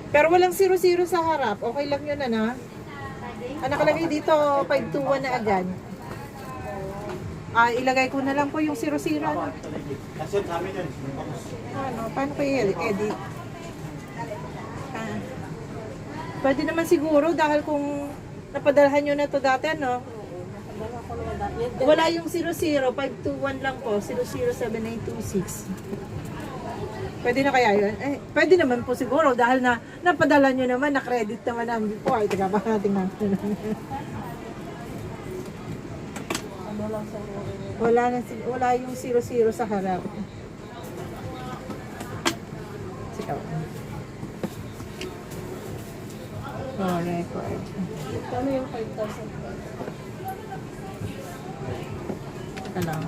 Pero walang 00 sa harap. Okay lang yun, ano? Ah, nakalagay dito, 521 na agad. Ah, ilagay ko na lang po yung 00. Ano? Ano, paano ko i-edit? Ah, pwede naman siguro dahil kung napadalhan nyo na to dati, ano? Wala yung 00, 521 lang po, 007826. Pwede na kaya yun? Eh, pwede naman po siguro dahil na napadala nyo naman, na-credit naman namin before. Teka ba, tingnan ko na. Wala yung 00 sa harap. Sige. Oh, record. Kano yung 5,000? Teka lang.